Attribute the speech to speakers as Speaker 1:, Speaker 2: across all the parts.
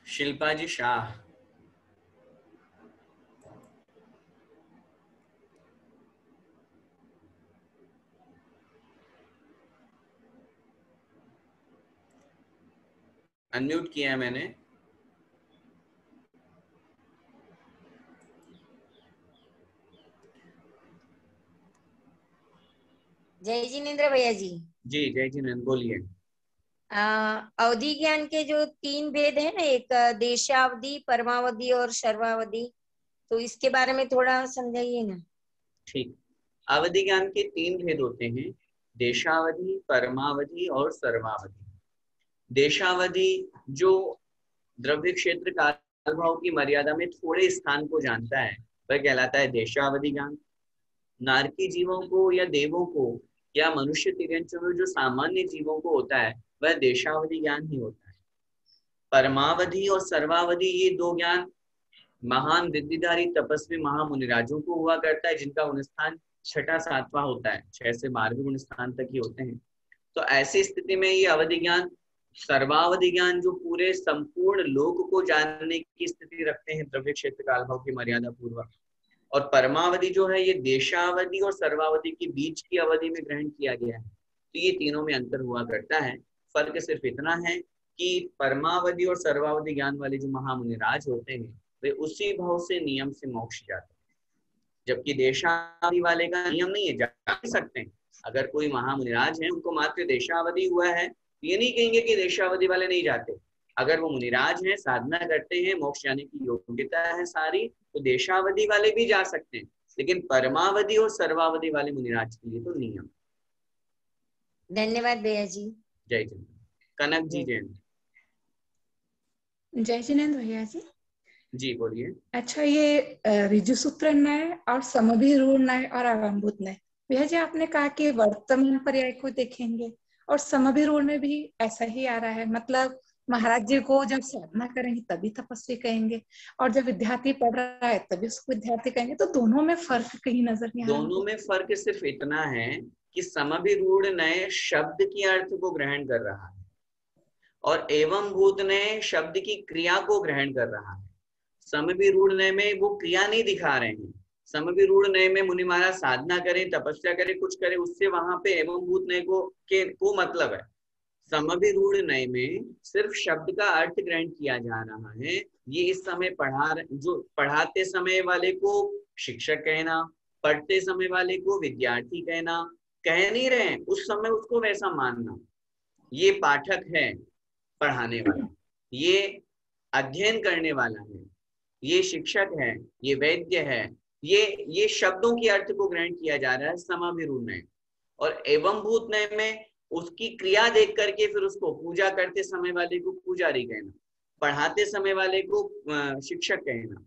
Speaker 1: शिल्पा जी Shah. Unmute किया है मैंने।
Speaker 2: जय जिनेन्द्र भैया जी।
Speaker 1: जी जय जिनेन्द्र, बोलिए।
Speaker 2: अवधि ज्ञान के जो 3 भेद है ना, एक देशावधि, परमावधि और सर्वावधि, तो इसके बारे में थोड़ा समझाइए ना।
Speaker 1: ठीक। अवधि ज्ञान के 3 भेद होते हैं, देशावधि, परमावधि और सर्वावधि। देशावधि जो द्रव्य क्षेत्र काल भाव की मर्यादा में थोड़े स्थान को जानता है वह कहलाता है देशावधि ज्ञान। नारकी जीवों को या देवों को या मनुष्य तिर्यंचों में जो सामान्य जीवों को होता है वह देशावधि ज्ञान ही होता है। परमावधि और सर्वावधि ये 2 ज्ञान महान रिद्धिधारी तपस्वी महामुनिराजों को हुआ करता है, जिनका गुणस्थान 6वां होता है, 6 से 12वें गुणस्थान तक ही होते हैं। तो ऐसी स्थिति में ये अवधि ज्ञान, सर्वावधि ज्ञान जो पूरे संपूर्ण लोक को जानने की स्थिति रखते हैं द्रव्य क्षेत्र काल भाव की मर्यादा पूर्वक। और परमावधि जो है ये देशावधि और सर्वावधि के बीच की अवधि में ग्रहण किया गया है। तो ये तीनों में अंतर हुआ करता है। फर्क सिर्फ इतना है कि परमावधि और सर्वावधि ज्ञान वाले जो महामुनिराज होते हैं वे उसी भाव से नियम से मोक्ष जाते हैं, जबकि देशावधि वाले का नियम नहीं है, जा सकते हैं। अगर कोई महामुनिराज है उनको मात्र देशावधि हुआ है, ये नहीं कहेंगे कि देशावधि वाले नहीं जाते। अगर वो मुनिराज हैं, साधना करते हैं, मोक्ष जाने की योग्यता है सारी, तो देशावधि वाले भी जा सकते हैं। लेकिन परमावधि और सर्वावधि वाले मुनिराज के लिए तो नियम।
Speaker 2: धन्यवाद भैया जी।
Speaker 1: जय जिनेन्द्र। कनक जी जैन।
Speaker 3: जय जिनेन्द्र भैया जी।
Speaker 1: जी बोलिए।
Speaker 3: अच्छा, ये ऋजुसूत्र न्याय और समभिरूढ़ न्याय और अवंभूत न्याय, भैया जी आपने कहा कि वर्तमान पर्याय को देखेंगे और समभिरूढ़ में भी ऐसा ही आ रहा है, मतलब महाराज जी को जब साधना करेंगे तभी तपस्वी कहेंगे और जब विद्यार्थी पढ़ रहा है तभी उसको विद्यार्थी कहेंगे। तो दोनों में फर्क कहीं नजर नहीं आ रहा।
Speaker 1: दोनों में फर्क सिर्फ इतना है कि समभिरूढ़ न्याय शब्द की अर्थ को ग्रहण कर रहा है और एवं भूत न्याय शब्द की क्रिया को ग्रहण कर रहा है। समभिरूढ़ न्याय में वो क्रिया नहीं दिखा रहे हैं। समभिरूढ़ न्याय में मुनि महाराज साधना करें, तपस्या करें, कुछ करें, उससे वहां पे एवं भूत न्याय को मतलब है। समभिरूढ़ न्याय में सिर्फ शब्द का अर्थ ग्रहण किया जा रहा है। ये इस समय जो पढ़ाते समय वाले को शिक्षक कहना, पढ़ते समय वाले को विद्यार्थी कहना, कह नहीं रहे हैं उस समय उसको वैसा मानना। ये पाठक है, पढ़ाने वाला, ये अध्ययन करने वाला है, ये शिक्षक है, ये वैद्य है, ये शब्दों के अर्थ को ग्रहण किया जा रहा है समभिरूढ़ न्याय। और एवं भूत न्याय में उसकी क्रिया देख करके फिर उसको पूजा करते समय वाले को पुजारी कहना, पढ़ाते समय वाले को शिक्षक कहना।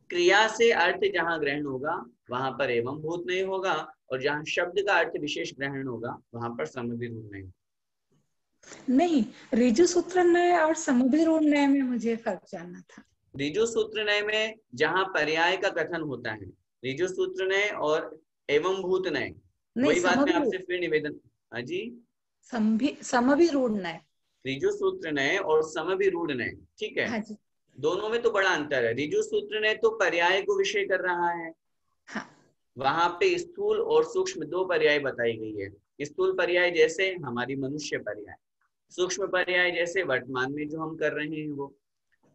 Speaker 1: क्रिया से अर्थ जहां ग्रहण होगा वहां पर एवं भूत न्याय होगा और जहां शब्द का अर्थ विशेष ग्रहण होगा वहां पर समभिरूढ़ न्याय।
Speaker 3: नहीं, ऋजुसूत्र न्याय और समभिरूढ़ न्याय में मुझे फर्क जानना था।
Speaker 1: ऋजुसूत्र न्याय में जहां पर्याय का कथन होता है, ऋजुसूत्र न्याय और एवं भूत न्याय, वही बात मैं आपसे फिर निवेदन। हाँ जी,
Speaker 3: समभिरूढ़ न्याय,
Speaker 1: ऋजुसूत्र न्याय और समभिरूढ़ न्याय, ठीक है।
Speaker 3: हाँ जी।
Speaker 1: दोनों में तो बड़ा अंतर है। ऋजुसूत्र न्याय तो पर्याय को विषय कर रहा है।
Speaker 3: हाँ।
Speaker 1: वहां पे स्थूल और सूक्ष्म 2 पर्याय बताई गई है। स्थूल पर्याय जैसे हमारी मनुष्य पर्याय, सूक्ष्म पर्याय जैसे वर्तमान में जो हम कर रहे हैं वो।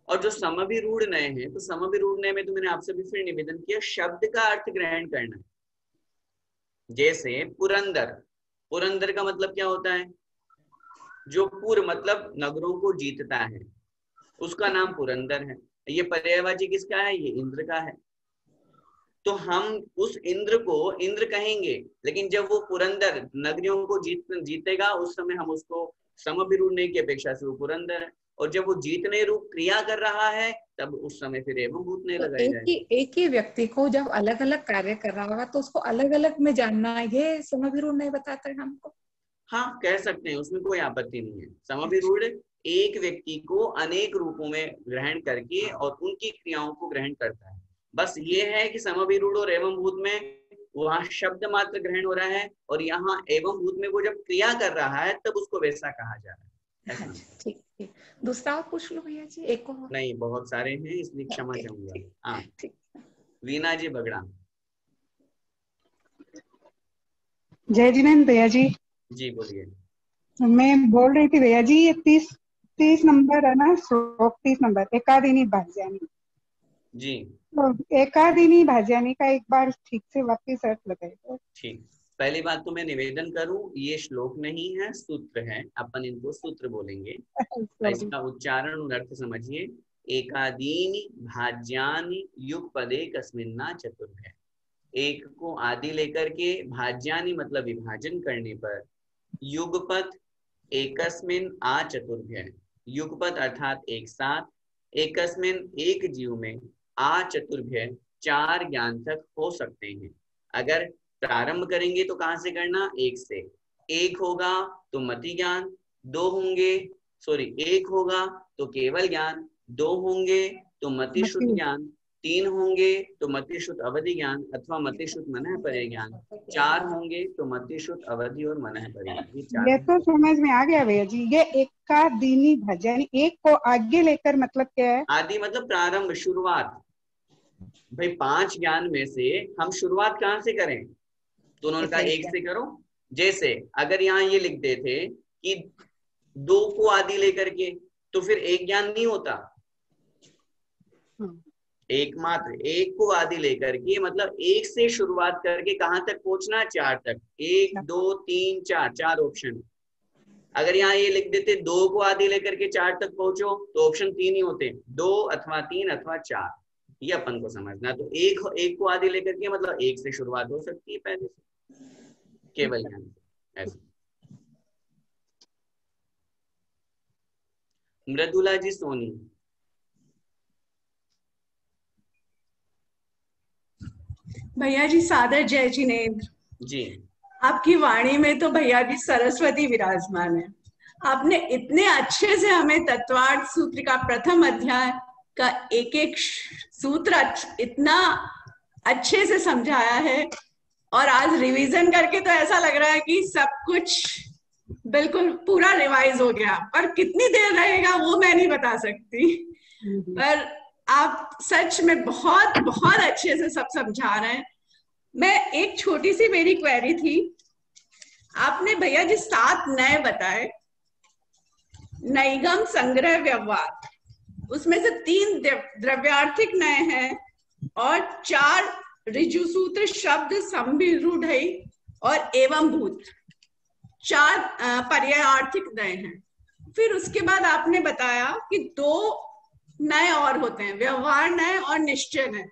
Speaker 1: और जो समभिरूढ़ न्याय है, तो समभिरूढ़ न्याय में तो मैंने आपसे भी फिर निवेदन किया, शब्द का अर्थ ग्रहण करना। जैसे पुरंदर, पुरंदर का मतलब क्या होता है? जो पुर मतलब नगरों को जीतता है, उसका नाम पुरंदर है। ये पर्यायवाची किसका है? ये इंद्र का है। तो हम उस इंद्र को इंद्र कहेंगे, लेकिन जब वो पुरंदर नगरियों को जीतेगा उस समय हम उसको समभिरूढ़ न्याय की अपेक्षा से वो पुरंदर है। और जब वो जीतने रूप क्रिया कर रहा है तब उस समय फिर एवं भूत न्याय लगाया जाएगा।
Speaker 3: एक ही व्यक्ति को जब अलग अलग कार्य कर रहा होगा तो उसको अलग अलग में जानना, ये समभिरूढ़ न्याय बताता है हमको।
Speaker 1: हाँ कह सकते हैं, उसमें कोई आपत्ति नहीं है। समभिरूढ़ एक व्यक्ति को अनेक रूपों में ग्रहण करके और उनकी क्रियाओं को ग्रहण करता है। बस ये है कि समभिरूढ़ और एवं भूत में वहां शब्द मात्र ग्रहण हो रहा है और यहाँ एवं भूत में वो जब क्रिया कर रहा है तब उसको वैसा कहा जा रहा है। ऐसा।
Speaker 3: ठीक ठीक। दूसरा और पूछ लो भैया जी, एक और।
Speaker 1: नहीं, बहुत सारे हैं इसलिए क्षमा चाहूंगा। हाँ,
Speaker 3: ठीक।
Speaker 1: वीना जी बगड़ा।
Speaker 4: जय जिनेन्द्र भैया जी।
Speaker 1: जी बोलिए।
Speaker 4: मैं बोल रही थी भैया जी, ये 30 नंबर है ना, श्लोक 30 नंबर, एकादिनी भाज्यानी।
Speaker 1: जी
Speaker 4: तो एकादिनी भाज्यानी का एक बार ठीक से वापिस अर्थ बताइए।
Speaker 1: ठीक। पहली बात तो मैं निवेदन करूं, ये श्लोक नहीं है, सूत्र है, अपन इनको सूत्र बोलेंगे। इसका उच्चारण और अर्थ समझिए। एकादीनि भाज्यानि युगपदे कस्मिन्ना चतुर्भ्य। एक को आदि लेकर के, भाज्यानि मतलब विभाजन करने पर, युगपद एकस्मिन आ चतुर्भ्य, युगपद अर्थात एक साथ, एकस्मिन एक जीव में, आ चतुर्भ्य 4 ज्ञान तक हो सकते हैं। अगर प्रारंभ करेंगे तो कहां से करना, एक से। एक होगा तो मति ज्ञान, दो होंगे, सॉरी, एक होगा तो केवल ज्ञान, दो होंगे तो मति शुद्ध ज्ञान, तीन होंगे तो मति शुद्ध अवधि ज्ञान अथवा मति शुद्ध मनः परे ज्ञान, चार होंगे तो मति शुद्ध अवधि और मनः परे।
Speaker 4: ये तो समझ में आ गया भैया जी। ये एकादिनी भाज्यानी, एक को आगे लेकर मतलब क्या है?
Speaker 1: आदि मतलब प्रारंभ, शुरुआत। भाई 5 ज्ञान में से हम शुरुआत कहां से करें, तो उन्होंने कहा एक से करो। जैसे अगर यहाँ ये लिखते थे कि 2 को आदि लेकर के, तो फिर एक ज्ञान नहीं होता। एकमात्र, एक को आदि लेकर के मतलब एक से शुरुआत करके कहां तक पहुंचना, 4 तक। 1 2 3 4, 4 ऑप्शन। अगर यहाँ ये लिख देते 2 को आदि लेकर के 4 तक पहुंचो, तो ऑप्शन 3 ही होते, 2 अथवा 3 अथवा 4। ये अपन को समझना। तो एक को आदि लेकर के मतलब एक से शुरुआत हो सकती है पहले से, केवल ज्ञान ऐसा। मृदुला जी सोनी।
Speaker 5: भैया जी सादर जय जिनेन्द्र
Speaker 1: जी।
Speaker 5: आपकी वाणी में तो भैया जी सरस्वती विराजमान है। आपने इतने अच्छे से हमें तत्वार्थ सूत्र का प्रथम अध्याय का एक एक सूत्र इतना अच्छे से समझाया है, और आज रिवीजन करके तो ऐसा लग रहा है कि सब कुछ बिल्कुल पूरा रिवाइज हो गया। पर कितनी देर रहेगा वो मैं नहीं बता सकती, पर आप सच में बहुत बहुत अच्छे से सब समझा रहे हैं। मैं एक छोटी सी मेरी क्वेरी थी, आपने भैया जी 7 नए बताए, नैगम संग्रह व्यवहार, उसमें से 3 द्रव्यार्थिक नए हैं और 4 ऋजु सूत्र शब्द संभिरूढ़ और एवं भूत, 4 पर्यायार्थिक नए हैं। फिर उसके बाद आपने बताया कि 2 नए और होते हैं, व्यवहार नए और निश्चय नए।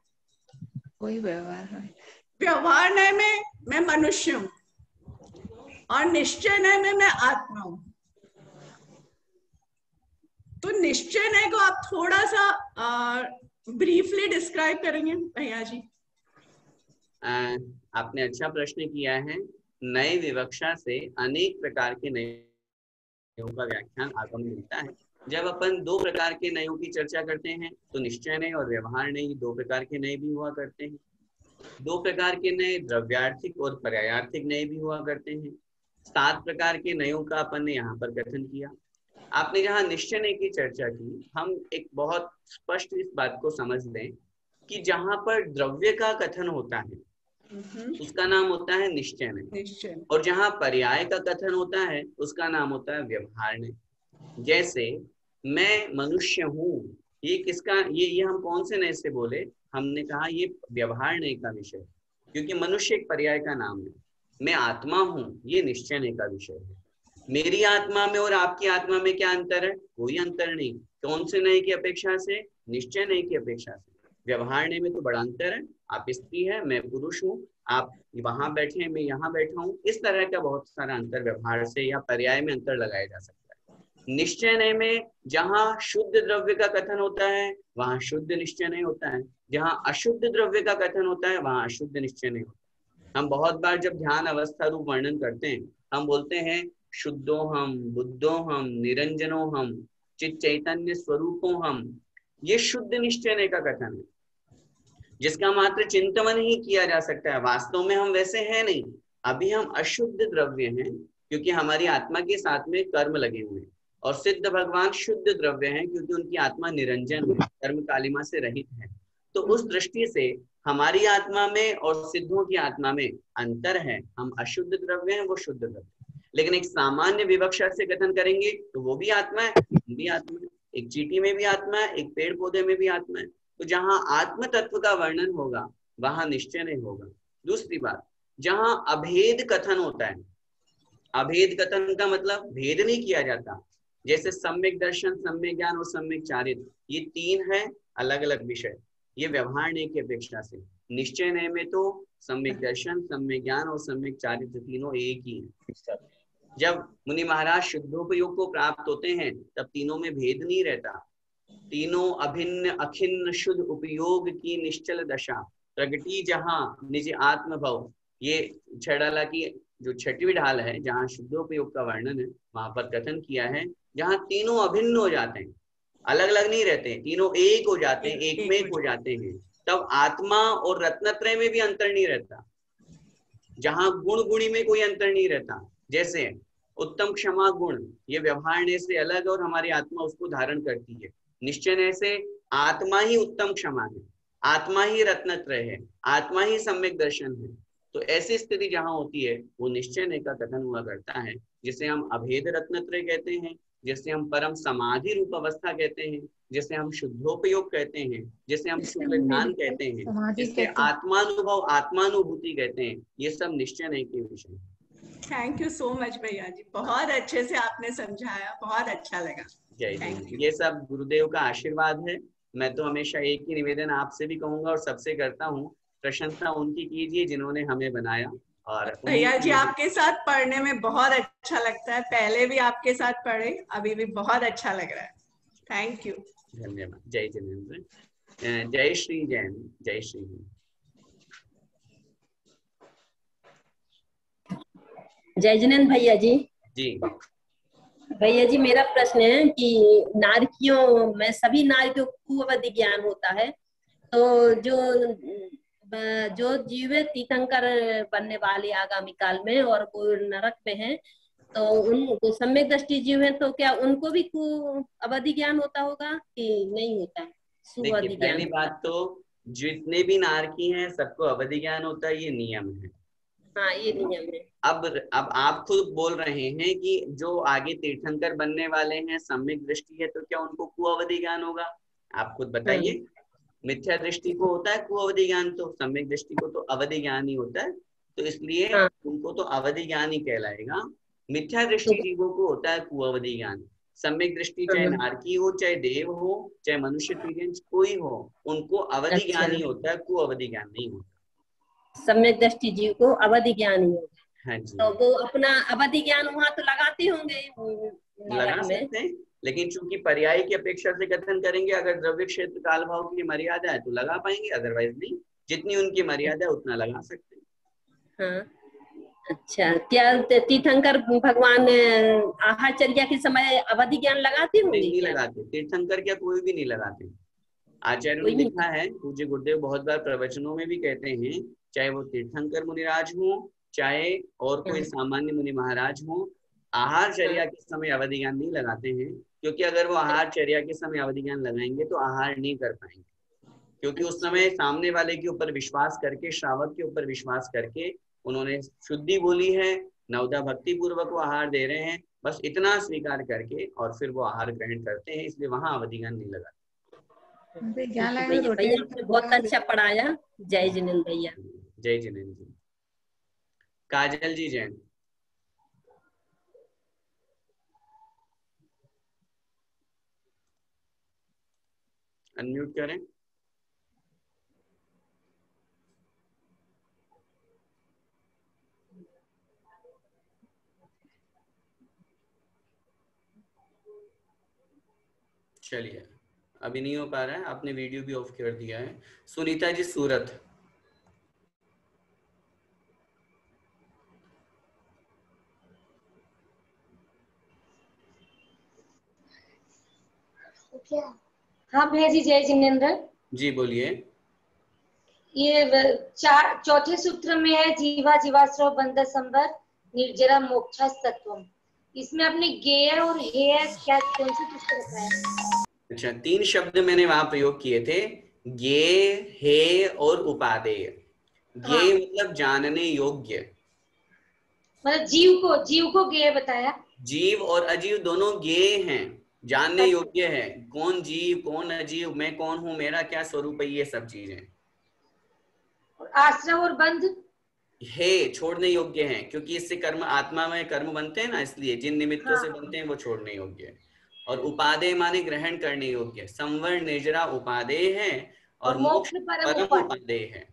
Speaker 3: कोई व्यवहार है,
Speaker 5: व्यवहार नए में मैं मनुष्य हूं और निश्चय नए में मैं आत्मा हूं। तो निश्चय नए को आप थोड़ा सा ब्रीफली डिस्क्राइब करेंगे भैया जी?
Speaker 1: आपने अच्छा प्रश्न किया है। नए विवक्षा से अनेक प्रकार के नयों का व्याख्यान आगम मिलता है। जब अपन 2 प्रकार के नयों की चर्चा करते हैं तो निश्चय नय और व्यवहार नय 2 प्रकार के नय भी हुआ करते हैं। 2 प्रकार के नए द्रव्यार्थिक और पर्यायार्थिक नए भी हुआ करते हैं। 7 प्रकार के नयों का अपन ने यहाँ पर कथन किया। आपने जहाँ निश्चय नय की चर्चा की, हम एक बहुत स्पष्ट इस बात को समझ लें कि जहाँ पर द्रव्य का कथन होता है उसका नाम होता है निश्चय नय, और जहाँ पर्याय का कथन होता है उसका नाम होता है व्यवहार नय। जैसे मैं मनुष्य हूँ, ये किसका, ये हम कौन से नय से बोले? हमने कहा ये व्यवहार नय का विषय, क्योंकि मनुष्य एक पर्याय का नाम है। मैं आत्मा हूँ, ये निश्चय नय का विषय है। मेरी आत्मा में और आपकी आत्मा में क्या अंतर है? कोई अंतर नहीं। कौन से नय की अपेक्षा से? निश्चय नय की अपेक्षा से। व्यवहार नय में तो बड़ा अंतर है। आप स्त्री है, मैं पुरुष हूँ, आप वहां बैठे हैं, मैं यहाँ बैठा हूँ। इस तरह का बहुत सारा अंतर व्यवहार से या पर्याय में अंतर लगाया जा सकता है। निश्चय नय में जहाँ शुद्ध द्रव्य का कथन होता है वहां शुद्ध निश्चय नय होता है, जहाँ अशुद्ध द्रव्य का कथन होता है वहां अशुद्ध निश्चय नय होता है। हम बहुत बार जब ध्यान अवस्था रूप वर्णन करते हैं, हम बोलते हैं शुद्धो हम, बुद्धो हम, निरंजनो हम, चित चैतन्य स्वरूपो हम। ये शुद्ध निश्चय नय का कथन है, जिसका मात्र चिंतन ही किया जा सकता है। वास्तव में हम वैसे हैं नहीं। अभी हम अशुद्ध द्रव्य हैं, क्योंकि हमारी आत्मा के साथ में कर्म लगे हुए हैं। और सिद्ध भगवान शुद्ध द्रव्य हैं क्योंकि उनकी आत्मा निरंजन है, कर्म कालिमा से रहित है। तो उस दृष्टि से हमारी आत्मा में और सिद्धों की आत्मा में अंतर है। हम अशुद्ध द्रव्य हैं, वो शुद्ध द्रव्य। लेकिन एक सामान्य विवक्षा से कथन करेंगे तो वो भी आत्मा है, हम भी आत्मा है, एक चींटी में भी आत्मा है, एक पेड़ पौधे में भी आत्मा है। तो जहां आत्म तत्व का वर्णन होगा वहां निश्चय नहीं होगा। दूसरी बात, जहां अभेद कथन होता है, अभेद कथन का मतलब भेद नहीं किया जाता, जैसे सम्यक दर्शन, सम्यक ज्ञान और सम्यक चारित्र, ये तीन है अलग अलग विषय। ये व्यवहार न्याय की अपेक्षा से निश्चय न्याय में तो सम्यक दर्शन, सम्यक ज्ञान और सम्यक चारित्र तीनों एक ही है। जब मुनि महाराज शुद्धोपयोग को प्राप्त होते हैं तब तीनों में भेद नहीं रहता। तीनों अभिन्न अखिन्न शुद्ध उपयोग की निश्चल दशा प्रगति जहां निज आत्मभव, ये छड़ाला की जो छठवीं ढाल है जहां शुद्धोपयोग का वर्णन है वहां पर कथन किया है, जहां तीनों अभिन्न हो जाते हैं, अलग अलग नहीं रहते, तीनों एक हो जाते हैं, एक में एक हो जाते हैं, तब आत्मा और रत्नत्रय में भी अंतर नहीं रहता। जहां गुण गुणी में कोई अंतर नहीं रहता, जैसे उत्तम क्षमा गुण ये व्यवहार से अलग और हमारी आत्मा उसको धारण करती है। निश्चय से आत्मा ही उत्तम क्षमा है, आत्मा ही रत्नत्रय है, आत्मा ही सम्यक दर्शन है। तो ऐसी स्थिति जहां होती है वो निश्चय का कथन हुआ करता है, जिसे हम अभेद रत्नत्रय कहते हैं, जिसे हम परम समाधि रूप अवस्था कहते हैं, जिसे हम शुद्धोपयोग कहते हैं, जिसे हम शुक्ल ध्यान कहते हैं, जिसे आत्मानुभव आत्मानुभूति कहते हैं। ये सब निश्चय के विषय।
Speaker 5: थैंक यू सो मच भैया जी, बहुत अच्छे से आपने समझाया, बहुत अच्छा लगा।
Speaker 1: जय जय। ये सब गुरुदेव का आशीर्वाद है। मैं तो हमेशा एक ही निवेदन आपसे भी कहूंगा और सबसे करता हूँ, प्रशंसा उनकी कीजिए जिन्होंने हमें बनाया। और
Speaker 5: भैया जी आपके साथ पढ़ने में बहुत अच्छा लगता है, पहले भी आपके साथ पढ़े, अभी भी बहुत अच्छा लग रहा है। थैंक यू,
Speaker 1: धन्यवाद। जय जिनेंद्र, जय श्री जैन, जय श्री जैन।
Speaker 6: जय जिनेंद्र भैया जी।
Speaker 1: जी
Speaker 6: भैया जी, मेरा प्रश्न है कि नारकियों में सभी नारकियों को कुअवधि ज्ञान होता है, तो जो जीव तीर्थंकर बनने वाले आगामी काल में और वो नरक में हैं, तो उनको सम्यक दृष्टि जीव है, तो क्या उनको भी कुअवधि ज्ञान होता होगा कि नहीं होता?
Speaker 1: देखिए, पहली बात तो जितने भी नारकी हैं सबको अवधि ज्ञान होता है, ये नियम है।
Speaker 6: हाँ, ये नियम है।
Speaker 1: अब आप खुद बोल रहे हैं कि जो आगे तीर्थंकर बनने वाले हैं सम्यक दृष्टि है, तो क्या उनको कुअवधि ज्ञान होगा? आप खुद बताइए। मिथ्या दृष्टि को होता है कुअवधि ज्ञान, तो सम्यक दृष्टि को तो अवधि ज्ञान ही होता है, तो इसलिए उनको तो अवधि ज्ञान ही कहलाएगा। मिथ्या दृष्टि जीवों को होता है कुअवधि ज्ञान। सम्यक दृष्टि चाहे नारकी हो, चाहे देव हो, चाहे मनुष्य तीर्थ कोई हो, उनको अवधि ज्ञान ही होता है, कुअवधि ज्ञान नहीं होता।
Speaker 6: सम्यक दृष्टि जीव को अवधि ज्ञान ही होगा।
Speaker 1: हाँ जी।
Speaker 6: तो वो अपना अवधि ज्ञान वहाँ तो लगाते होंगे,
Speaker 1: लगा सकते हैं, लेकिन चूंकि पर्याय की अपेक्षा से कथन करेंगे, अगर द्रव्य क्षेत्र काल भाव की मर्यादा है तो लगा पाएंगे, अदरवाइज नहीं। जितनी उनकी मर्यादा है उतना लगा सकते हैं।
Speaker 6: हाँ, अच्छा। क्या तीर्थंकर भगवान आहारचर्या के समय अवधि ज्ञान लगाते होंगे?
Speaker 1: नहीं लगाते, तीर्थंकर क्या कोई भी नहीं लगाते। आचार्यों ने लिखा है, पूज्य गुरुदेव बहुत बार प्रवचनों में भी कहते हैं, चाहे वो तीर्थंकर मुनिराज हो, चाहे और कोई सामान्य मुनि महाराज हो, आहारचर्या के समय अवधि ज्ञान नहीं लगाते हैं, क्योंकि अगर वो आहारचर्या के समय अवधि ज्ञान लगाएंगे तो आहार नहीं कर पाएंगे, क्योंकि उस समय सामने वाले के ऊपर विश्वास करके, श्रावक के ऊपर विश्वास करके उन्होंने शुद्धि बोली है, नवदा भक्ति पूर्वक वो आहार दे रहे हैं, बस इतना स्वीकार करके और फिर वो आहार ग्रहण करते हैं, इसलिए वहां अवधि ज्ञान नहीं लगाते।
Speaker 6: भैया बहुत अच्छा पढ़ाया। जय जिनेंद्र भैया।
Speaker 1: जय जिनेंद्र जी। काजल जी जैन। अनम्यूट करें। चलिए, अभी नहीं हो पा रहा है, आपने वीडियो भी ऑफ कर दिया है। सुनीता जी सूरत।
Speaker 2: हाँ भैया जी, जय जिनेंद्र
Speaker 1: जी, बोलिए।
Speaker 2: ये चौथे सूत्र में है, जीवा जीवाश्रव बंध संबर निर्जरा मोक्षा तत्वम। इसमें आपने गेय और हेय क्या कौन सी पुस्तक रखा है?
Speaker 1: अच्छा, 3 शब्द मैंने वहां प्रयोग किए थे, ज्ञेय, हेय और उपादेय। ज्ञेय मतलब जानने योग्य,
Speaker 2: मतलब जीव को गेय बताया।
Speaker 1: जीव और अजीव दोनों ज्ञेय हैं, जानने योग्य है। कौन जीव, कौन अजीव, मैं कौन हूं, मेरा क्या स्वरूप है, ये सब चीजें।
Speaker 2: और आश्रव और बंध
Speaker 1: हे छोड़ने योग्य हैं, क्योंकि इससे कर्म, आत्मा में कर्म बनते हैं ना, इसलिए जिन निमित्तों से
Speaker 2: हाँ।
Speaker 1: बनते हैं वो छोड़ने योग्य है। और उपादेय माने ग्रहण करने योग्य, संवर्ण निर्जरा उपादेय है और मोक्ष
Speaker 2: परम
Speaker 1: परम
Speaker 2: उपादेय।
Speaker 1: उपादेय है।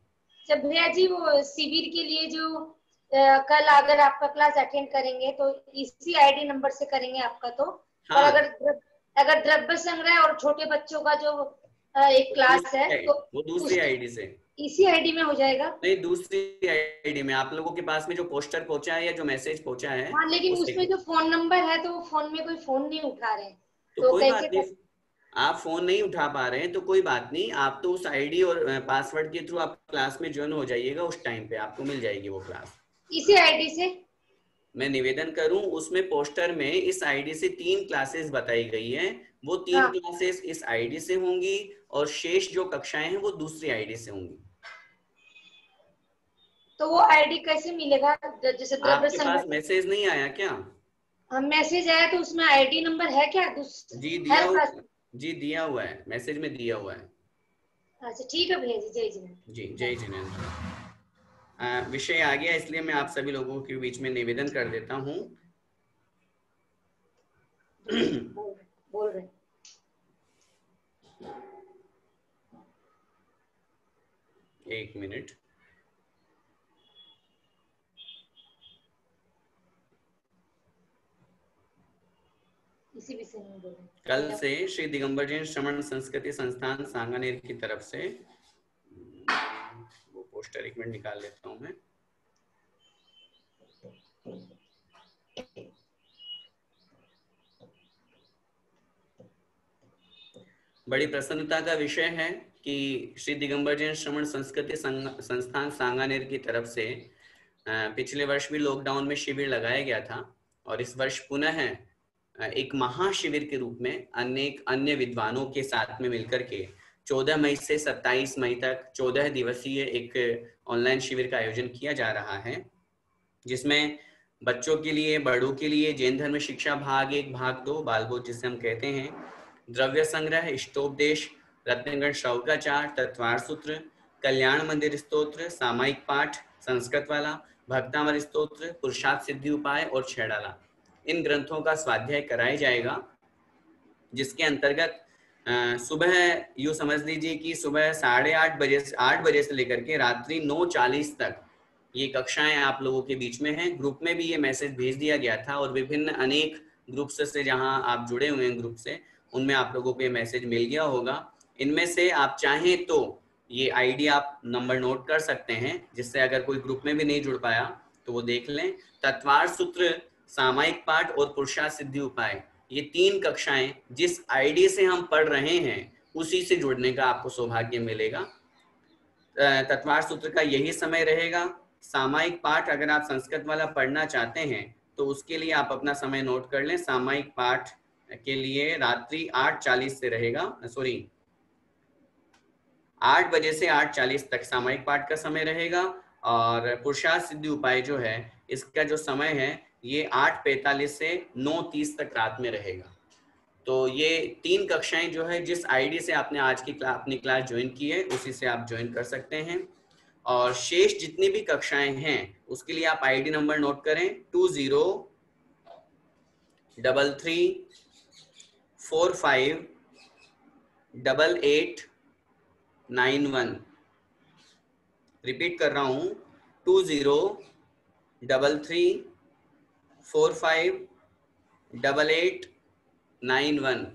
Speaker 2: जब भैया जी वो शिविर के लिए जो कल अगर आपका क्लास अटेंड करेंगे तो इसी आईडी नंबर से करेंगे आपका तो।
Speaker 1: हाँ,
Speaker 2: और अगर द्रव्य संग्रह और छोटे बच्चों का जो एक क्लास है तो
Speaker 1: वो दूसरी आईडी से,
Speaker 2: इसी आईडी में हो जाएगा।
Speaker 1: नहीं दूसरी आईडी में। आप लोगों के पास में जो पोस्टर पहुंचा है या जो मैसेज पहुंचा है,
Speaker 2: हाँ, लेकिन उसमें जो फोन नंबर है तो वो फोन में कोई फोन नहीं उठा रहे हैं,
Speaker 1: तो कोई
Speaker 2: कैसे
Speaker 1: बात नहीं, आप फोन नहीं उठा पा रहे हैं तो कोई बात नहीं, आप तो उस आईडी और पासवर्ड के थ्रू आप क्लास में ज्वाइन हो जाइएगा, उस टाइम पे आपको मिल जाएगी वो क्लास
Speaker 2: इसी आईडी से।
Speaker 1: मैं निवेदन करूं, उसमें पोस्टर में इस आईडी से 3 क्लासेस बताई गई हैं, वो 3 क्लासेस इस आईडी से होंगी और शेष जो कक्षाएं हैं वो दूसरी आईडी से होंगी।
Speaker 2: तो वो आईडी कैसे मिलेगा? जैसे
Speaker 1: आपके पास मैसेज नहीं आया क्या?
Speaker 2: मैसेज आया तो उसमें आईडी नंबर है क्या?
Speaker 1: जी दिया हुआ, जी दिया हुआ है, मैसेज में दिया हुआ है।
Speaker 2: अच्छा ठीक है भैया जी, जय जिनेंद्र। जी
Speaker 1: जय जिनेंद्र। विषय आ गया, इसलिए मैं आप सभी लोगों के बीच में निवेदन कर देता हूँ।
Speaker 2: बोल रहे।
Speaker 1: एक मिनट।
Speaker 2: इसी विषय में बोल रहे।
Speaker 1: कल से श्री दिगंबर जैन श्रमण संस्कृति संस्थान सांगानेर की तरफ से, वो पोस्टर एक मिनट निकाल लेता हूं मैं। बड़ी प्रसन्नता का विषय है कि श्री दिगंबर जैन श्रमण संस्कृति संस्थान सांगानेर की तरफ से पिछले वर्ष भी लॉकडाउन में शिविर लगाया गया था और इस वर्ष पुनः एक महाशिविर के रूप में अनेक अन्य विद्वानों के साथ में मिलकर के 14 मई से 27 मई तक 14 दिवसीय एक ऑनलाइन शिविर का आयोजन किया जा रहा है, जिसमें बच्चों के लिए, बड़ों के लिए जैन धर्म शिक्षा भाग 1 भाग 2 बालबोध जिसे हम कहते हैं, द्रव्य संग्रह, इष्टोपदेश, रत्नगण श्रौकाचार, तत्वार सूत्र, कल्याण मंदिर स्तोत्र, सामायिक पाठ संस्कृत वाला, भक्तामर स्तोत्र, पुरुषार्थ सिद्धि उपाय और छेड़ाला, इन ग्रंथों का स्वाध्याय कराया जाएगा, जिसके अंतर्गत सुबह यूं समझ लीजिए कि सुबह 8:30 बजे से लेकर के रात्रि 9:40 तक ये कक्षाएं आप लोगों के बीच में हैं। ग्रुप में भी ये मैसेज भेज दिया गया था और विभिन्न अनेक ग्रुप्स से जहां आप जुड़े हुए हैं ग्रुप से, उनमें आप लोगों को ये मैसेज मिल गया होगा। इनमें से आप चाहें तो ये आईडी आप नंबर नोट कर सकते हैं, जिससे अगर कोई ग्रुप में भी नहीं जुड़ पाया तो वो देख लें। तत्वार सूत्र, सामायिक पाठ और पुरुषार्थ सिद्धि उपाय, ये 3 कक्षाएं जिस आईडी से हम पढ़ रहे हैं उसी से जुड़ने का आपको सौभाग्य मिलेगा। तत्वार सूत्र का यही समय रहेगा। सामायिक पाठ अगर आप संस्कृत वाला पढ़ना चाहते हैं तो उसके लिए आप अपना समय नोट कर लें। सामायिक पाठ के लिए रात्रि 8:40 से रहेगा, 8 बजे से 8:40 तक सामायिक पाठ का समय रहेगा और पुरुषार्थ सिद्धि उपाय जो है इसका जो समय है ये 8:45 से 9:30 तक रात में रहेगा। तो ये 3 कक्षाएं जो है जिस आईडी से आपने आज की अपनी क्लास ज्वाइन की है उसी से आप ज्वाइन कर सकते हैं। और शेष जितनी भी कक्षाएं हैं उसके लिए आप आईडी नंबर नोट करें 2033458891। रिपीट कर रहा हूं 2033458891।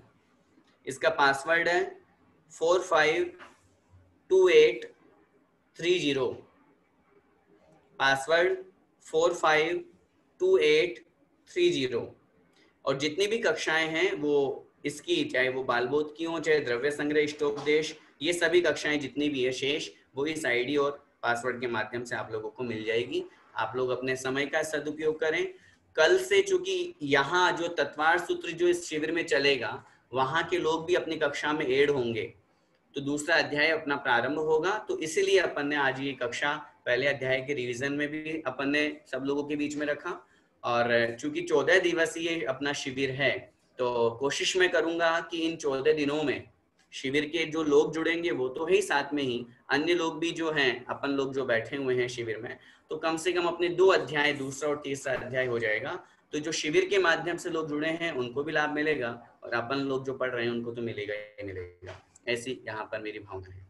Speaker 1: इसका पासवर्ड है 452830। पासवर्ड 452830। और जितनी भी कक्षाएं हैं वो इसकी, चाहे वो बालबोध की हो, चाहे द्रव्य संग्रह, इष्टोपदेश, ये सभी कक्षाएं जितनी भी है शेष, वो इस आईडी और पासवर्ड के माध्यम से आप लोगों को मिल जाएगी। आप लोग अपने समय का सदुपयोग करें कल से चूंकि यहाँ जो तत्वार सूत्र जो इस शिविर में चलेगा, वहां के लोग भी अपनी कक्षा में ऐड होंगे, तो दूसरा अध्याय अपना प्रारंभ होगा। तो इसीलिए अपन ने आज ये कक्षा पहले अध्याय के रिवीजन में भी अपन ने सब लोगों के बीच में रखा। और चूंकि 14 दिवसीय अपना शिविर है, तो कोशिश मैं करूंगा कि इन 14 दिनों में शिविर के जो लोग जुड़ेंगे वो तो है ही, साथ में ही अन्य लोग भी जो हैं, अपन लोग जो बैठे हुए हैं शिविर में, तो कम से कम अपने 2 अध्याय, दूसरा और तीसरा अध्याय हो जाएगा। तो जो शिविर के माध्यम से लोग जुड़े हैं उनको भी लाभ मिलेगा, और अपन लोग जो पढ़ रहे हैं उनको तो मिलेगा ही मिलेगा। ऐसी यहाँ पर मेरी भावना है।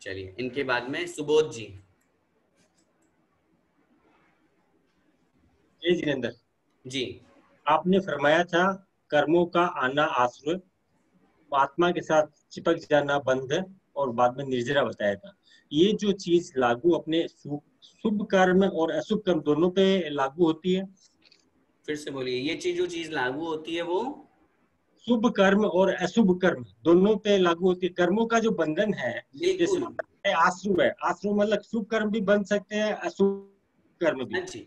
Speaker 1: चलिए, इनके बाद में सुबोध जी।
Speaker 7: जय जिनेंद्र
Speaker 1: जी,
Speaker 7: आपने फरमाया था कर्मों का आना आश्रय, आत्मा के साथ चिपक जाना बंध, और बाद में निर्जरा बताया था। ये जो चीज लागू अपने शुभ कर्म और अशुभ कर्म दोनों पे लागू होती है?
Speaker 1: फिर से बोलिए। ये चीज जो चीज लागू होती है वो
Speaker 7: शुभ कर्म और अशुभ कर्म दोनों पे लागू होती है। कर्मों का जो बंधन है, जैसे आश्रु है, आश्रु मतलब शुभ कर्म भी बन सकते हैं, अशुभ कर्म भी।
Speaker 1: हाँ जी,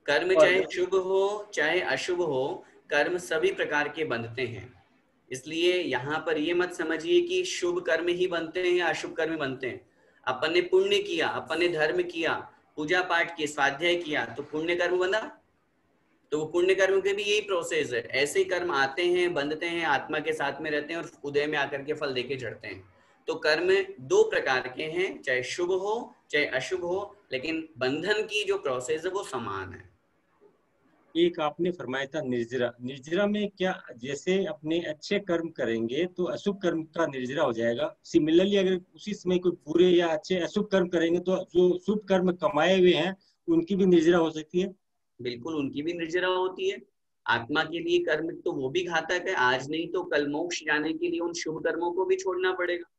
Speaker 1: कर्म चाहे शुभ हो चाहे अशुभ हो, कर्म सभी प्रकार के बनते हैं। इसलिए यहाँ पर ये मत समझिए कि शुभ कर्म ही बनते हैं या अशुभ कर्म बनते हैं। अपन ने पुण्य किया, अपन ने धर्म किया, पूजा पाठ किया, स्वाध्याय किया, तो पुण्य कर्म बना। तो वो पुण्य कर्म के भी यही प्रोसेस है। ऐसे ही कर्म आते हैं, बंधते हैं, आत्मा के साथ में रहते हैं और उदय में आकर के फल देके चढ़ते हैं। तो कर्म 2 प्रकार के हैं, चाहे शुभ हो चाहे अशुभ हो, लेकिन बंधन की जो प्रोसेस है वो समान है।
Speaker 7: एक आपने फरमाया था निर्जरा। निर्जरा में क्या, जैसे अपने अच्छे कर्म करेंगे तो अशुभ कर्म का निर्जरा हो जाएगा, सिमिलरली अगर उसी समय कोई बुरे या अच्छे अशुभ कर्म करेंगे तो जो शुभ कर्म कमाए हुए हैं उनकी भी निर्जरा हो सकती है?
Speaker 1: बिल्कुल, उनकी भी निर्जरा होती है। आत्मा के लिए कर्म तो वो भी घातक है, आज नहीं तो कल मोक्ष जाने के लिए उन शुभ कर्मों को भी छोड़ना पड़ेगा।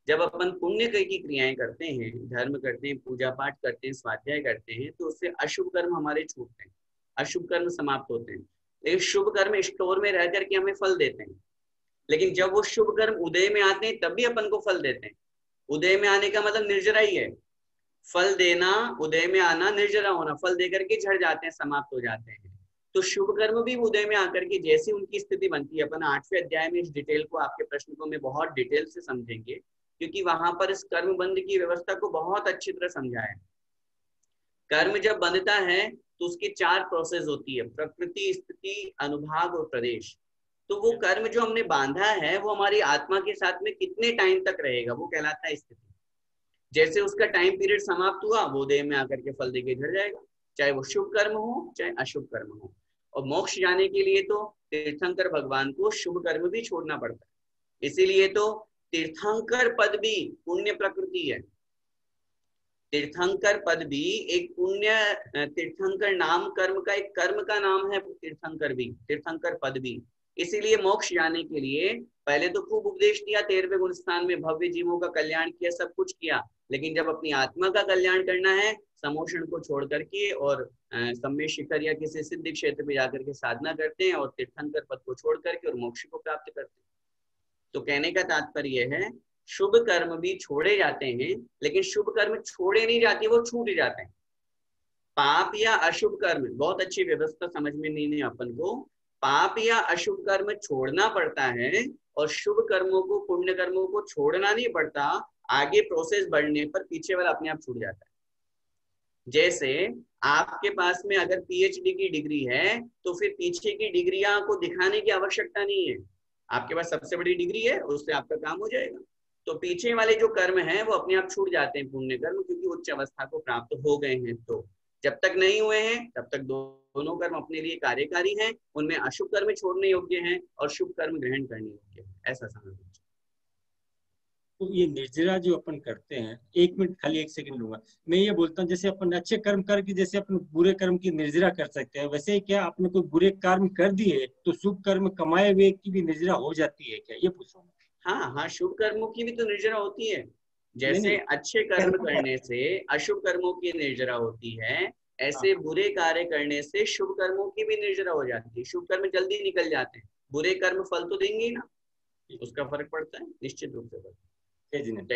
Speaker 1: जब अपन पुण्य की क्रियाएं करते हैं, धर्म करते हैं, पूजा पाठ करते हैं, स्वाध्याय करते हैं, तो उससे अशुभ कर्म हमारे छूटते हैं, अशुभ कर्म समाप्त होते हैं। लेकिन शुभ कर्म स्टोर में रह करके हमें फल देते हैं। लेकिन जब वो शुभ कर्म उदय में आते हैं तब भी अपन को फल देते हैं। उदय में आने का मतलब निर्जरा ही है। फल देना, उदय में आना, निर्जरा होना, फल देकर के झड़ जाते हैं, समाप्त हो जाते हैं। तो शुभ कर्म भी उदय में आकर के जैसी उनकी स्थिति बनती है, अपन 8वें अध्याय में इस डिटेल को, आपके प्रश्न को मैं बहुत डिटेल से समझेंगे, क्योंकि वहां पर इस कर्म बंध की व्यवस्था को बहुत अच्छी तरह समझाया है। कर्म जब बंधता है तो उसकी 4 प्रोसेस होती है, प्रकृति, स्थिति, अनुभाग और प्रदेश। तो वो कर्म जो हमने बांधा है वो हमारी आत्मा के साथ में कितने टाइम तक रहेगा, वो कहलाता है स्थिति। जैसे उसका टाइम पीरियड समाप्त हुआ, वो देह में आकर के फल देके झड़ जाएगा, चाहे वो शुभ कर्म हो चाहे अशुभ कर्म हो। और मोक्ष जाने के लिए तो तीर्थंकर भगवान को शुभ कर्म भी छोड़ना पड़ता है। इसीलिए तो तीर्थंकर पद भी पुण्य प्रकृति है। तीर्थंकर पद भी एक पुण्य, तीर्थंकर नाम कर्म का एक कर्म का नाम है तीर्थंकर भी, तीर्थंकर पद भी। इसीलिए मोक्ष जाने के लिए पहले तो खूब उपदेश दिया, 13वें गुण स्थान में भव्य जीवों का कल्याण किया, सब कुछ किया, लेकिन जब अपनी आत्मा का कल्याण करना है, समोषण को छोड़ करके और सम्य शिखर या किसी सिद्ध क्षेत्र में जाकर के साधना करते हैं और तीर्थंकर पद को छोड़ करके और मोक्ष को प्राप्त करते हैं। तो कहने का तात्पर्य है, शुभ कर्म भी छोड़े जाते हैं, लेकिन शुभ कर्म छोड़े नहीं जाते, वो छूट जाते हैं। पाप या अशुभ कर्म, बहुत अच्छी व्यवस्था समझ में नहीं अपन को, पाप या अशुभ कर्म छोड़ना पड़ता है और शुभ कर्मों को, पुण्य कर्मों को छोड़ना नहीं पड़ता। आगे प्रोसेस बढ़ने पर पीछे वाला अपने आप छूट जाता है। जैसे आपके पास में अगर पीएचडी की डिग्री है तो फिर पीछे की डिग्रियां को दिखाने की आवश्यकता नहीं है, आपके पास सबसे बड़ी डिग्री है, उससे आपका काम हो जाएगा। तो पीछे वाले जो कर्म हैं वो अपने आप छूट जाते हैं, पुण्य कर्म, क्योंकि उच्च अवस्था को प्राप्त हो गए हैं। तो जब तक नहीं हुए हैं तब तक दोनों कर्म अपने लिए कार्यकारी हैं, उनमें अशुभ कर्म छोड़ने योग्य हैं और शुभ कर्म ग्रहण करने योग्य है, ऐसा समझ।
Speaker 7: तो ये निर्जरा जो अपन करते हैं, 1 मिनट खाली 1 सेकंड लूंगा, मैं ये बोलता हूँ जैसे अपन अच्छे कर्म करके जैसे अपन बुरे कर्म की निर्जरा कर सकते हैं, वैसे क्या आपने कोई बुरे कर्म कर दिए तो शुभ कर्म कमाए हुए की भी निर्जरा हो जाती है क्या, ये पूछो।
Speaker 1: हाँ हाँ, शुभ कर्मों की भी तो निर्जरा होती है। जैसे अच्छे कर्म करने से अशुभ कर्मों की निर्जरा होती है, ऐसे बुरे कार्य करने से शुभ कर्मों की भी निर्जरा हो जाती है। शुभ कर्म जल्दी निकल जाते हैं, बुरे कर्म फल तो देंगे ही ना, उसका फर्क पड़ता है, निश्चित रूप से पड़ता है। जय जिनेंद्र।